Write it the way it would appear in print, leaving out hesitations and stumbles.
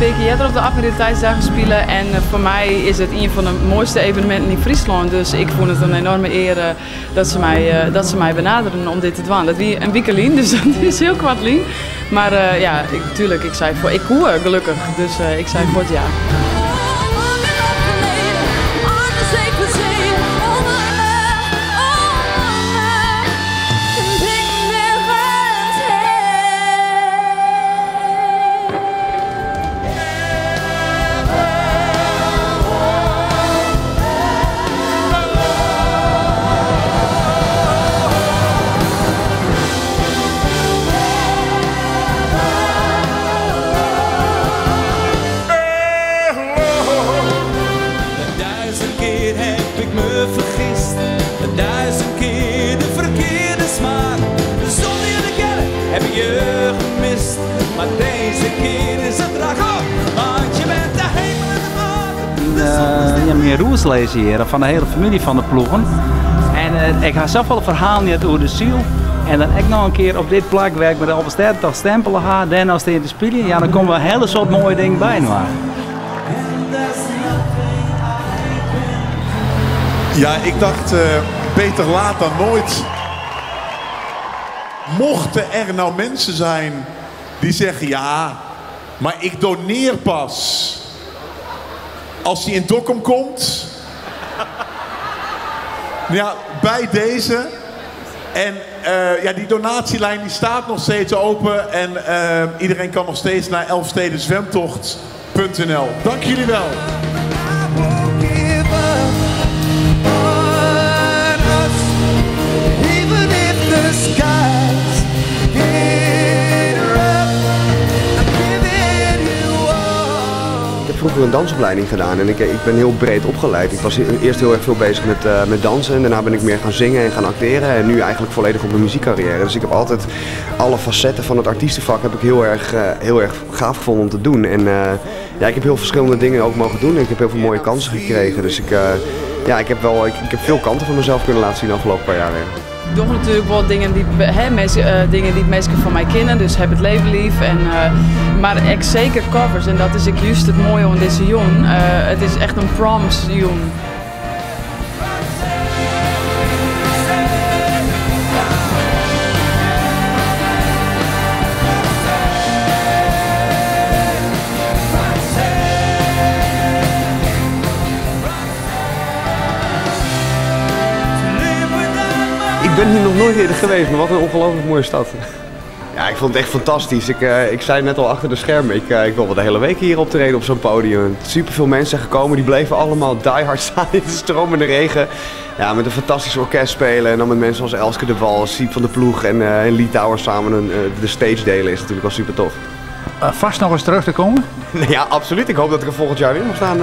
een paar keer eerder op de Admiraliteitsdagen spelen. En voor mij is het een van de mooiste evenementen in Friesland. Dus ik vond het een enorme eer dat ze mij benaderen om dit te doen. Dat wie een wiekelien, dus dat is heel kwartlien. Maar ja, tuurlijk, ik koer gelukkig. Dus ik zei voor het ja. Vergist, 1000 keer de verkeerde smaak. Zonder je te kennen heb ik je gemist, maar deze keer is het raak. Want je bent de hemel en de vader. Ja, meer roes lezen hier van de hele familie van de ploegen. En ik ga zelf wel een verhaal niet over de ziel. En dan ik nog een keer op dit plak werk met de Alpenstad toch stempelen gaan, dan als het te spelen. Ja, dan komen we een hele soort mooie dingen bij nu. Ja, ik dacht beter laat dan nooit. Mochten er nou mensen zijn die zeggen ja, maar ik doneer pas als hij in Dokkum komt. Ja, bij deze. En ja, die donatielijn die staat nog steeds open en iedereen kan nog steeds naar elfstedenzwemtocht.nl. Dank jullie wel. Ik heb vroeger een dansopleiding gedaan en ik ben heel breed opgeleid. Ik was eerst heel erg veel bezig met dansen en daarna ben ik meer gaan zingen en gaan acteren en nu eigenlijk volledig op mijn muziekcarrière. Dus ik heb altijd alle facetten van het artiestenvak heb ik heel erg gaaf gevonden om te doen. En ja, ik heb heel verschillende dingen ook mogen doen en ik heb heel veel mooie kansen gekregen. Dus ik heb veel kanten van mezelf kunnen laten zien de afgelopen paar jaar. Ik doe natuurlijk wel dingen die mensen van mij kennen, dus heb het leven lief. Maar ik zeker covers en dat is juist het mooie aan deze jong. Het is echt een proms jong. Ik ben hier nog nooit eerder geweest, maar wat een ongelooflijk mooie stad. Ja, ik vond het echt fantastisch. Ik zei net al achter de schermen, ik wil wel de hele week hier optreden op zo'n podium. Super veel mensen zijn gekomen, die bleven allemaal diehard staan in de stromende regen. Ja, met een fantastisch orkest spelen en dan met mensen als Elske de Wal, Siep van de Ploeg en Litouwer samen de stage delen is natuurlijk wel super tof. Vast nog eens terug te komen? Ja, absoluut. Ik hoop dat ik er volgend jaar weer mag staan.